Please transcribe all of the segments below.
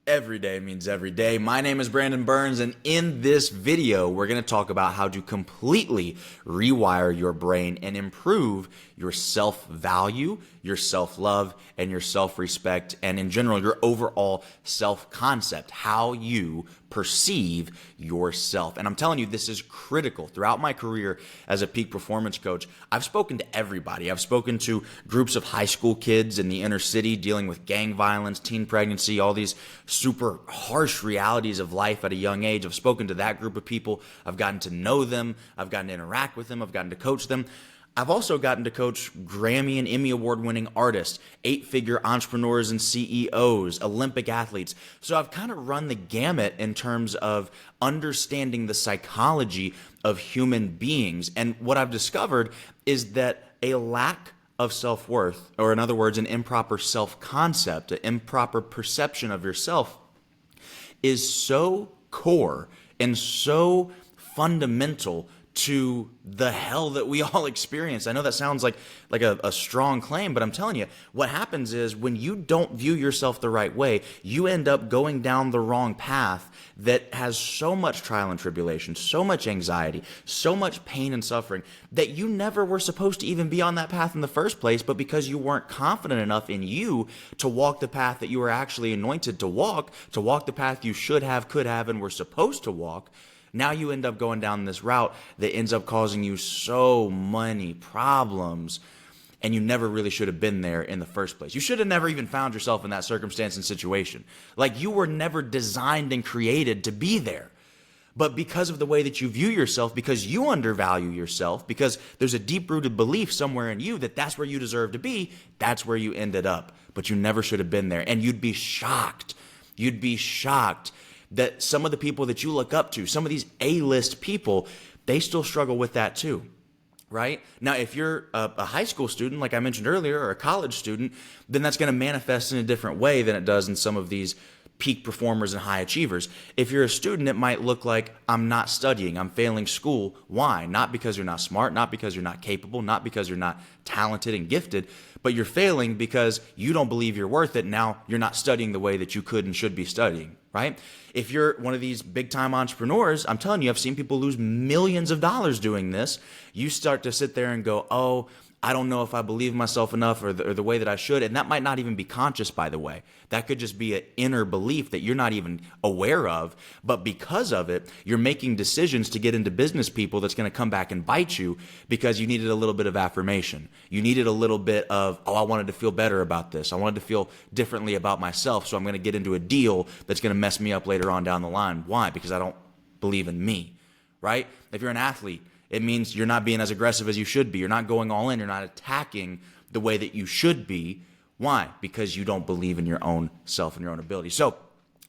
Every day means every day. My name is Brandon Burns, and in this video, we're going to talk about how to completely rewire your brain and improve your self-value, your self-love, and your self-respect, and in general, your overall self-concept, how you perceive yourself. And I'm telling you, this is critical. Throughout my career as a peak performance coach, I've spoken to everybody. I've spoken to groups of high school kids in the inner city dealing with gang violence, teen pregnancy, all these super harsh realities of life at a young age. I've spoken to that group of people. I've gotten to know them. I've gotten to interact with them. I've gotten to coach them. I've also gotten to coach Grammy and Emmy award-winning artists, 8-figure entrepreneurs and CEOs, Olympic athletes. So I've kind of run the gamut in terms of understanding the psychology of human beings. And what I've discovered is that a lack of self-worth, or in other words, an improper self-concept, an improper perception of yourself, is so core and so fundamental to the hell that we all experience. I know that sounds like a strong claim, but I'm telling you, what happens is when you don't view yourself the right way, you end up going down the wrong path that has so much trial and tribulation, so much anxiety, so much pain and suffering that you never were supposed to even be on that path in the first place, but because you weren't confident enough in you to walk the path that you were actually anointed to walk the path you should have, could have, and were supposed to walk. Now you end up going down this route that ends up causing you so many problems, and you never really should have been there in the first place. You should have never even found yourself in that circumstance and situation. Like, you were never designed and created to be there. But because of the way that you view yourself, because you undervalue yourself, because there's a deep-rooted belief somewhere in you that that's where you deserve to be, that's where you ended up. But you never should have been there. And you'd be shocked. You'd be shocked that some of the people that you look up to, some of these A-list people, they still struggle with that too, right? Now, if you're a high school student, like I mentioned earlier, or a college student, then that's going to manifest in a different way than it does in some of these peak performers and high achievers. If you're a student, it might look like, I'm not studying, I'm failing school. Why? Not because you're not smart, not because you're not capable, not because you're not talented and gifted, but you're failing because you don't believe you're worth it. Now you're not studying the way that you could and should be studying, right? If you're one of these big time entrepreneurs, I'm telling you, I've seen people lose millions of dollars doing this. You start to sit there and go, oh, I don't know if I believe myself enough or the way that I should. And that might not even be conscious, by the way. That could just be an inner belief that you're not even aware of. But because of it, you're making decisions to get into business people that's going to come back and bite you because you needed a little bit of affirmation. You needed a little bit of, oh, I wanted to feel better about this. I wanted to feel differently about myself. So I'm going to get into a deal that's going to mess me up later on down the line. Why? Because I don't believe in me, right? If you're an athlete, it means you're not being as aggressive as you should be. You're not going all in. You're not attacking the way that you should be. Why? Because you don't believe in your own self and your own ability. So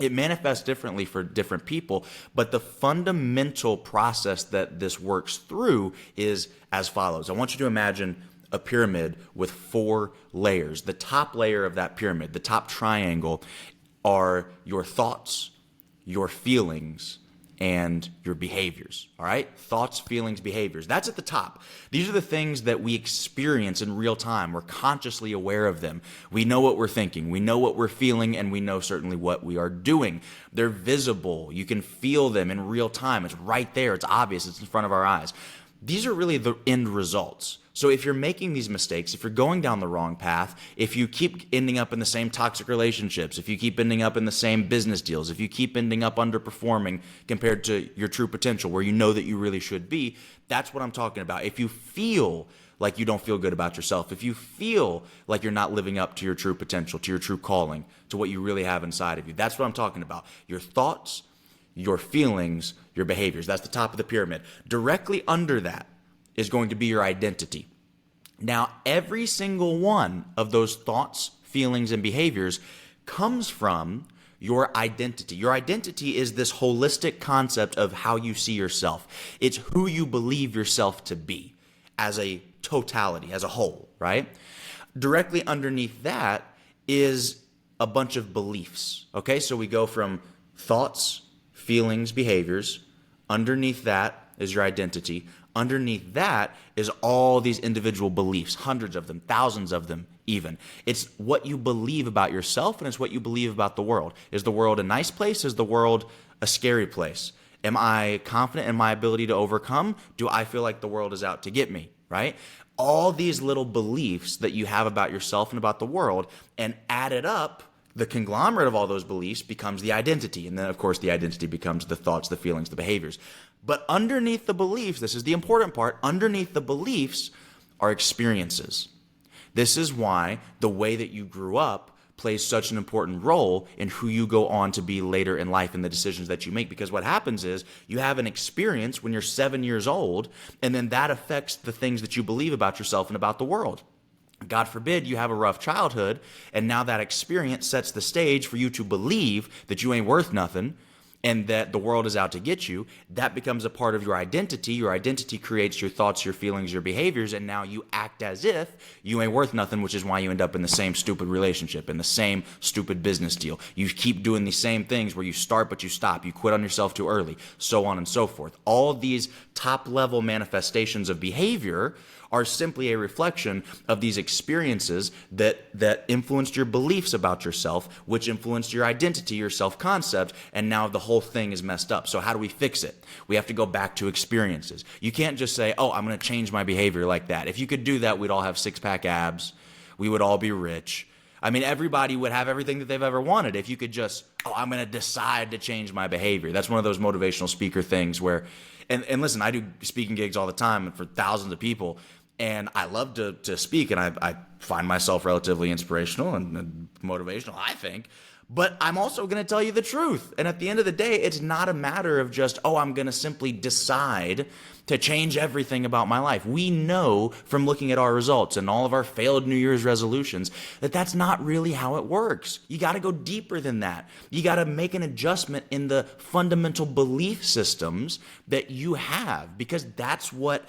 it manifests differently for different people, but the fundamental process that this works through is as follows. I want you to imagine a pyramid with 4 layers. The top layer of that pyramid, the top triangle, are your thoughts, your feelings, and your behaviors, all right? Thoughts, feelings, behaviors. That's at the top. These are the things that we experience in real time. We're consciously aware of them. We know what we're thinking. We know what we're feeling, and we know certainly what we are doing. They're visible. You can feel them in real time. It's right there. It's obvious. It's in front of our eyes. These are really the end results. So if you're making these mistakes, if you're going down the wrong path, if you keep ending up in the same toxic relationships, if you keep ending up in the same business deals, if you keep ending up underperforming compared to your true potential where you know that you really should be, that's what I'm talking about. If you feel like you don't feel good about yourself, if you feel like you're not living up to your true potential, to your true calling, to what you really have inside of you, that's what I'm talking about. Your thoughts, your feelings, your behaviors. That's the top of the pyramid. Directly under that is going to be your identity. Now, every single one of those thoughts, feelings, and behaviors comes from your identity. Your identity is this holistic concept of how you see yourself. It's who you believe yourself to be as a totality, as a whole, right? Directly underneath that is a bunch of beliefs, okay? So we go from thoughts, feelings, behaviors. Underneath that is your identity. Underneath that is all these individual beliefs, hundreds of them, thousands of them even. It's what you believe about yourself, and it's what you believe about the world. Is the world a nice place? Is the world a scary place? Am I confident in my ability to overcome? Do I feel like the world is out to get me, right? All these little beliefs that you have about yourself and about the world, and added up, the conglomerate of all those beliefs becomes the identity. And then, of course, the identity becomes the thoughts, the feelings, the behaviors. But underneath the beliefs, this is the important part, underneath the beliefs are experiences. This is why the way that you grew up plays such an important role in who you go on to be later in life and the decisions that you make. Because what happens is you have an experience when you're 7 years old, and then that affects the things that you believe about yourself and about the world. God forbid you have a rough childhood, and now that experience sets the stage for you to believe that you ain't worth nothing and that the world is out to get you. That becomes a part of your identity. Your identity creates your thoughts, your feelings, your behaviors, and now you act as if you ain't worth nothing, which is why you end up in the same stupid relationship, in the same stupid business deal. You keep doing the same things where you start but you stop. You quit on yourself too early, so on and so forth. All of these top-level manifestations of behavior are simply a reflection of these experiences that influenced your beliefs about yourself, which influenced your identity, your self-concept, and now the whole thing is messed up. So how do we fix it? We have to go back to experiences. You can't just say, oh, I'm going to change my behavior like that. If you could do that, we'd all have six-pack abs. We would all be rich. I mean, everybody would have everything that they've ever wanted if you could just, oh, I'm going to decide to change my behavior. That's one of those motivational speaker things where, and listen, I do speaking gigs all the time for thousands of people, and I love to speak, and I find myself relatively inspirational and motivational, I think. But I'm also going to tell you the truth. And at the end of the day, it's not a matter of just, oh, I'm going to simply decide to change everything about my life. We know from looking at our results and all of our failed New Year's resolutions that that's not really how it works. You got to go deeper than that. You got to make an adjustment in the fundamental belief systems that you have, because that's what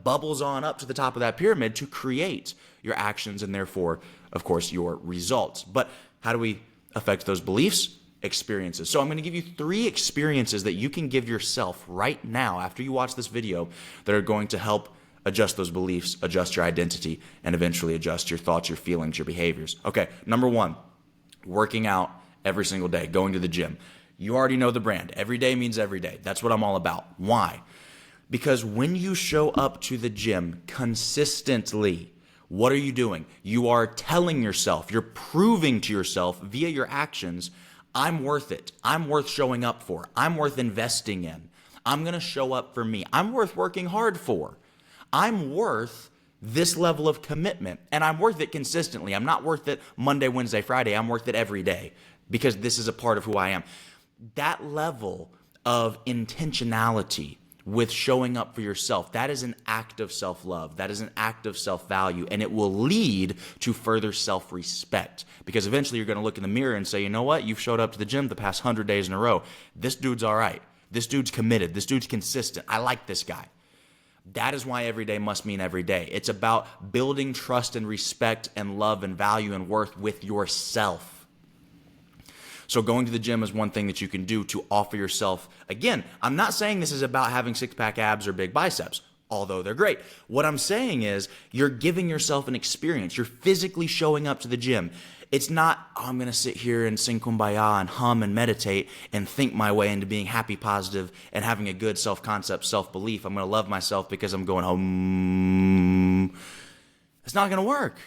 bubbles on up to the top of that pyramid to create your actions and therefore, of course, your results. But how do we affect those beliefs? Experiences. So I'm going to give you 3 experiences that you can give yourself right now after you watch this video that are going to help adjust those beliefs, adjust your identity, and eventually adjust your thoughts, your feelings, your behaviors. Okay, number 1, working out every single day, going to the gym. You already know the brand. Every day means every day. That's what I'm all about. Why? Because when you show up to the gym consistently, what are you doing? You are telling yourself, you're proving to yourself via your actions, I'm worth it. I'm worth showing up for. I'm worth investing in. I'm going to show up for me. I'm worth working hard for. I'm worth this level of commitment, and I'm worth it consistently. I'm not worth it Monday, Wednesday, Friday. I'm worth it every day because this is a part of who I am. That level of intentionality with showing up for yourself, that is an act of self-love. That is an act of self-value, and it will lead to further self-respect, because eventually you're going to look in the mirror and say, you know what? You've showed up to the gym the past 100 days in a row. This dude's all right. This dude's committed. This dude's consistent. I like this guy. That is why every day must mean every day. It's about building trust and respect and love and value and worth with yourself. So going to the gym is one thing that you can do to offer yourself. Again, I'm not saying this is about having six-pack abs or big biceps, although they're great. What I'm saying is you're giving yourself an experience. You're physically showing up to the gym. It's not, oh, I'm going to sit here and sing Kumbaya and hum and meditate and think my way into being happy, positive, and having a good self-concept, self-belief. I'm going to love myself because I'm going home. It's not going to work.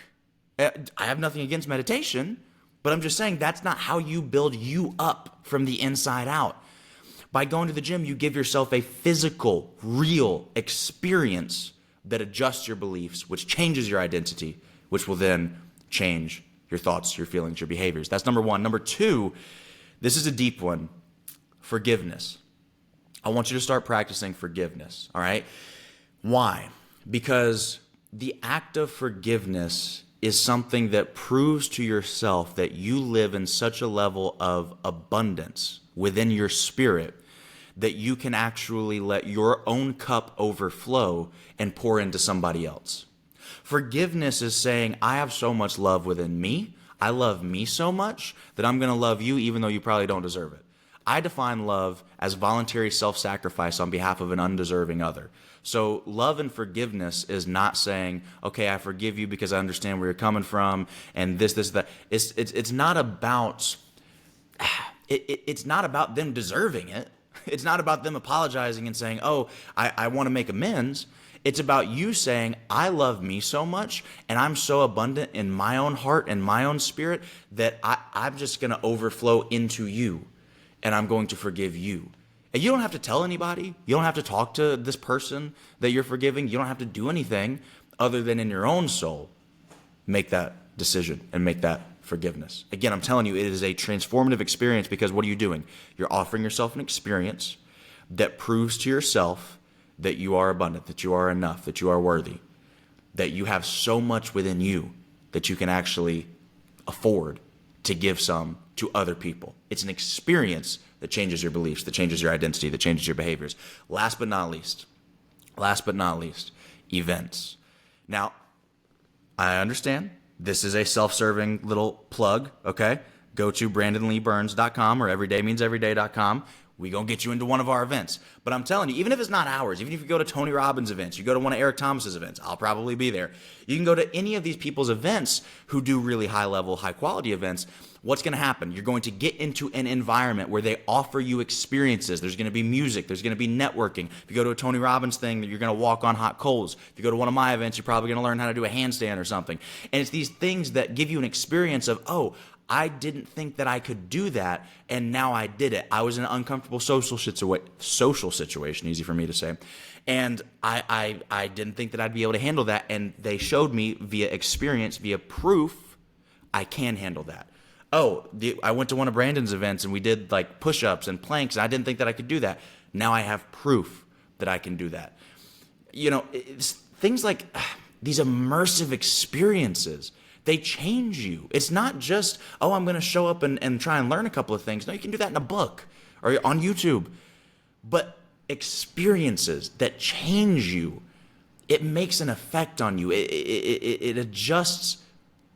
I have nothing against meditation, but I'm just saying that's not how you build you up from the inside out. By going to the gym, you give yourself a physical, real experience that adjusts your beliefs, which changes your identity, which will then change your thoughts, your feelings, your behaviors. That's number 1. Number 2, this is a deep one, forgiveness. I want you to start practicing forgiveness, all right? Why? Because the act of forgiveness is something that proves to yourself that you live in such a level of abundance within your spirit that you can actually let your own cup overflow and pour into somebody else. Forgiveness is saying, I have so much love within me. I love me so much that I'm going to love you even though you probably don't deserve it. I define love as voluntary self-sacrifice on behalf of an undeserving other. So love and forgiveness is not saying, okay, I forgive you because I understand where you're coming from and this, that. It's not about it's not about them deserving it. It's not about them apologizing and saying, oh, I want to make amends. It's about you saying, I love me so much and I'm so abundant in my own heart and my own spirit that I'm just going to overflow into you and I'm going to forgive you. And you don't have to tell anybody. You don't have to talk to this person that you're forgiving. You don't have to do anything other than in your own soul make that decision and make that forgiveness. Again, I'm telling you, it is a transformative experience because what are you doing? You're offering yourself an experience that proves to yourself that you are abundant, that you are enough, that you are worthy, that you have so much within you that you can actually afford to give some to other people. It's an experience that changes your beliefs, that changes your identity, that changes your behaviors. Last but not least, events. Now, I understand this is a self-serving little plug, okay? Go to brandonleeburns.com or everydaymeanseveryday.com. We gonna get you into one of our events. But I'm telling you, even if it's not ours, even if you go to Tony Robbins' events, you go to one of Eric Thomas's events, I'll probably be there. You can go to any of these people's events who do really high-level, high-quality events. What's going to happen? You're going to get into an environment where they offer you experiences. There's going to be music. There's going to be networking. If you go to a Tony Robbins thing, you're going to walk on hot coals. If you go to one of my events, you're probably going to learn how to do a handstand or something. And it's these things that give you an experience of, oh, I didn't think that I could do that, and now I did it. I was in an uncomfortable social situation, easy for me to say, and I didn't think that I'd be able to handle that, and they showed me via experience, via proof, I can handle that. Oh, I went to one of Brandon's events, and we did like push-ups and planks, and I didn't think that I could do that. Now I have proof that I can do that. You know, it's things like these immersive experiences. They change you. It's not just, oh, I'm going to show up and try and learn a couple of things. No, you can do that in a book or on YouTube. But experiences that change you, it makes an effect on you. It adjusts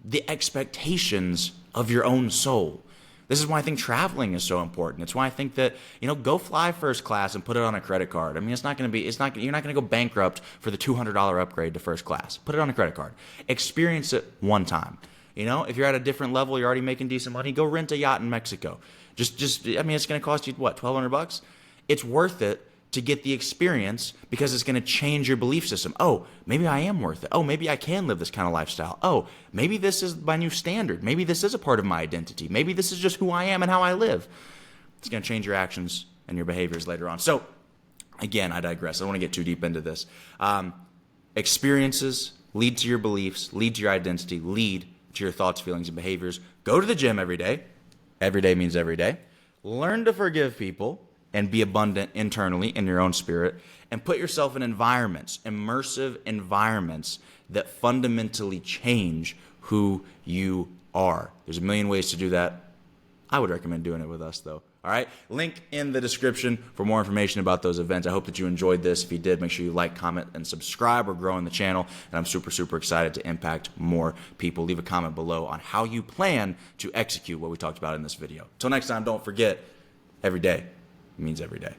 the expectations of your own soul. This is why I think traveling is so important. It's why I think that, go fly first class and put it on a credit card. I mean, you're not going to go bankrupt for the $200 upgrade to first class. Put it on a credit card. Experience it one time. If you're at a different level, you're already making decent money, go rent a yacht in Mexico. It's going to cost you what, $1,200? It's worth it to get the experience because it's going to change your belief system. Oh, maybe I am worth it. Oh, maybe I can live this kind of lifestyle. Oh, maybe this is my new standard. Maybe this is a part of my identity. Maybe this is just who I am and how I live. It's going to change your actions and your behaviors later on. So, again, I digress. I don't want to get too deep into this. Experiences lead to your beliefs, lead to your identity, lead to your thoughts, feelings, and behaviors. Go to the gym every day. Every day means every day. Learn to forgive people and be abundant internally in your own spirit, and put yourself in environments, immersive environments that fundamentally change who you are. There's a million ways to do that. I would recommend doing it with us, though. All right? Link in the description for more information about those events. I hope that you enjoyed this. If you did, make sure you like, comment, and subscribe. We're growing the channel, and I'm super, super excited to impact more people. Leave a comment below on how you plan to execute what we talked about in this video. Until next time, don't forget, every day means every day.